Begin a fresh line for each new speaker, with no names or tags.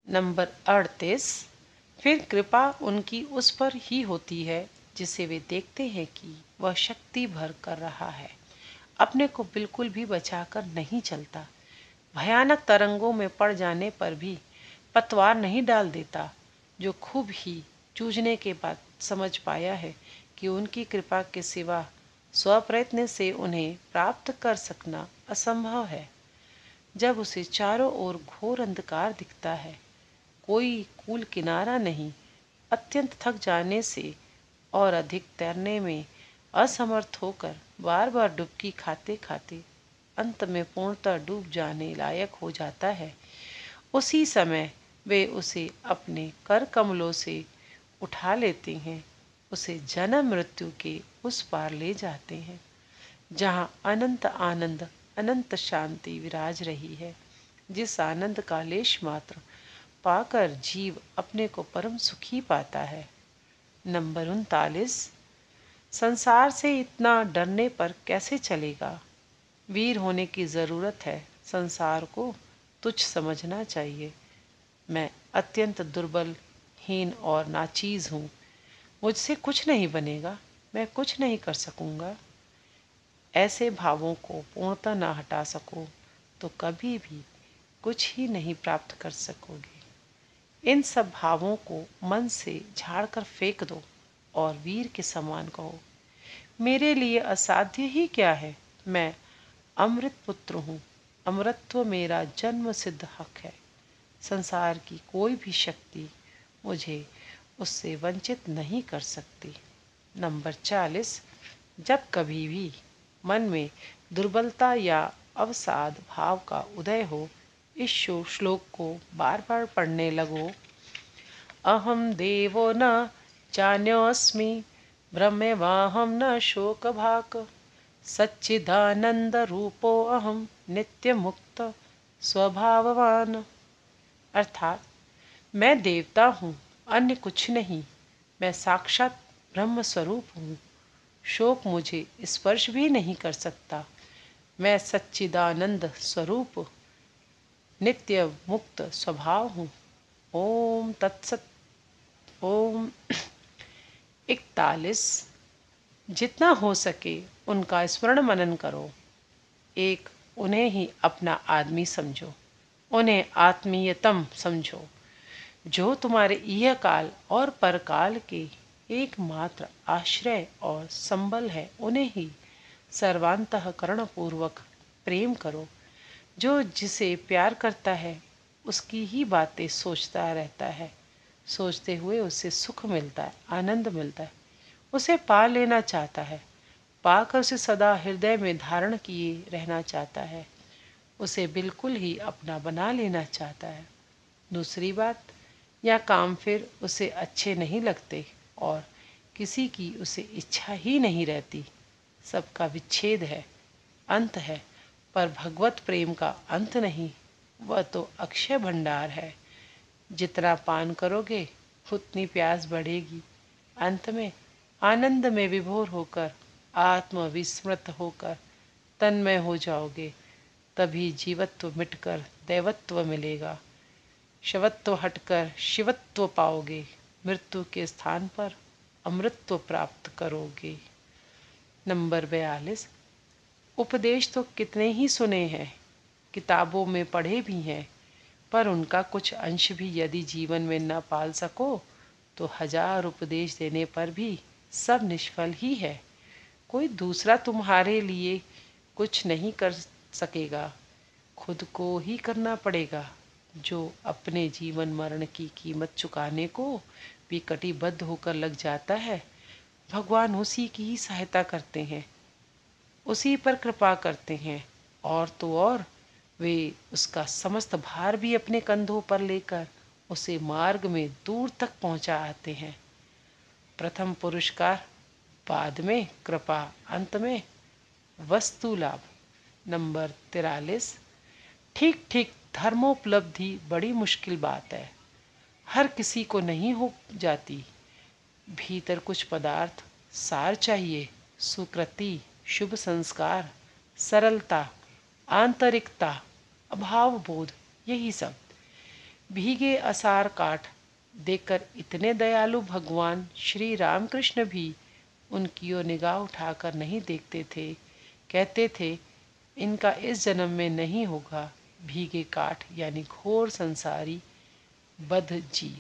Number 38। फिर कृपा उनकी उस पर ही होती है जिसे वे देखते हैं कि वह शक्ति भर कर रहा है, अपने को बिल्कुल भी बचाकर नहीं चलता, भयानक तरंगों में पड़ जाने पर भी पतवार नहीं डाल देता, जो खूब ही जूझने के बाद समझ पाया है कि उनकी कृपा के सिवा स्वप्रयत्न से उन्हें प्राप्त कर सकना असंभव है। जब उसे चारों ओर घोर अंधकार दिखता है, कोई कूल किनारा नहीं, अत्यंत थक जाने से और अधिक तैरने में असमर्थ होकर बार बार डुबकी खाते खाते अंत में पूर्णतः डूब जाने लायक हो जाता है, उसी समय वे उसे अपने कर कमलों से उठा लेते हैं, उसे जन्म मृत्यु के उस पार ले जाते हैं, जहाँ अनंत आनंद अनंत शांति विराज रही है, जिस आनंद का लेश मात्र पाकर जीव अपने को परम सुखी पाता है। नंबर 39। संसार से इतना डरने पर कैसे चलेगा? वीर होने की जरूरत है, संसार को तुच्छ समझना चाहिए। मैं अत्यंत दुर्बल, हीन और नाचीज हूँ, मुझसे कुछ नहीं बनेगा, मैं कुछ नहीं कर सकूंगा। ऐसे भावों को पूर्णतः न हटा सको तो कभी भी कुछ ही नहीं प्राप्त कर सकोगे। इन सब भावों को मन से झाड़कर फेंक दो और वीर के समान कहो, मेरे लिए असाध्य ही क्या है, मैं अमृत पुत्र हूँ, अमरत्व मेरा जन्म सिद्ध हक है, संसार की कोई भी शक्ति मुझे उससे वंचित नहीं कर सकती। नंबर 40। जब कभी भी मन में दुर्बलता या अवसाद भाव का उदय हो, इस श्लोक को बार बार पढ़ने लगो। अहम देवो न चान्योऽस्मि ब्रह्मेवाहम न शोकभाक् सच्चिदानंद रूपो अहम नित्य मुक्त स्वभाववान। अर्थात मैं देवता हूँ, अन्य कुछ नहीं, मैं साक्षात ब्रह्म स्वरूप हूँ, शोक मुझे स्पर्श भी नहीं कर सकता, मैं सच्चिदानंद स्वरूप नित्य मुक्त स्वभाव हूँ। ओम तत्सत। ओम 41। जितना हो सके उनका स्मरण मनन करो। एक, उन्हें ही अपना आदमी समझो, उन्हें आत्मीयतम समझो, जो तुम्हारे इह काल और परकाल के एकमात्र आश्रय और संबल है, उन्हें ही सर्वांतःकरण पूर्वक प्रेम करो। जो जिसे प्यार करता है उसकी ही बातें सोचता रहता है, सोचते हुए उसे सुख मिलता है, आनंद मिलता है, उसे पा लेना चाहता है, पाकर उसे सदा हृदय में धारण किए रहना चाहता है, उसे बिल्कुल ही अपना बना लेना चाहता है। दूसरी बात, या काम फिर उसे अच्छे नहीं लगते और किसी की उसे इच्छा ही नहीं रहती, सबका विच्छेद है, अंत है, पर भगवत प्रेम का अंत नहीं, वह तो अक्षय भंडार है, जितना पान करोगे उतनी प्यास बढ़ेगी, अंत में आनंद में विभोर होकर आत्मविस्मृत होकर तन्मय हो जाओगे, तभी जीवत्व मिटकर दैवत्व मिलेगा, शवत्व हटकर शिवत्व पाओगे, मृत्यु के स्थान पर अमृतत्व प्राप्त करोगे। नंबर 42। उपदेश तो कितने ही सुने हैं, किताबों में पढ़े भी हैं, पर उनका कुछ अंश भी यदि जीवन में न पाल सको तो हजार उपदेश देने पर भी सब निष्फल ही है। कोई दूसरा तुम्हारे लिए कुछ नहीं कर सकेगा, खुद को ही करना पड़ेगा। जो अपने जीवन मरण की कीमत चुकाने को भी कटिबद्ध होकर लग जाता है, भगवान उसी की ही सहायता करते हैं, उसी पर कृपा करते हैं, और तो और वे उसका समस्त भार भी अपने कंधों पर लेकर उसे मार्ग में दूर तक पहुंचा आते हैं। प्रथम पुरस्कार, बाद में कृपा, अंत में वस्तु लाभ। नंबर 43। ठीक ठीक धर्मोपलब्धि बड़ी मुश्किल बात है, हर किसी को नहीं हो जाती। भीतर कुछ पदार्थ सार चाहिए, सुकृति, शुभ संस्कार, सरलता, आंतरिकता, अभाव बोध, यही सब। भीगे असार काठ देखकर इतने दयालु भगवान श्री रामकृष्ण भी उनकी ओर निगाह उठाकर नहीं देखते थे। कहते थे, इनका इस जन्म में नहीं होगा। भीगे काठ यानी घोर संसारी बद्ध जीव।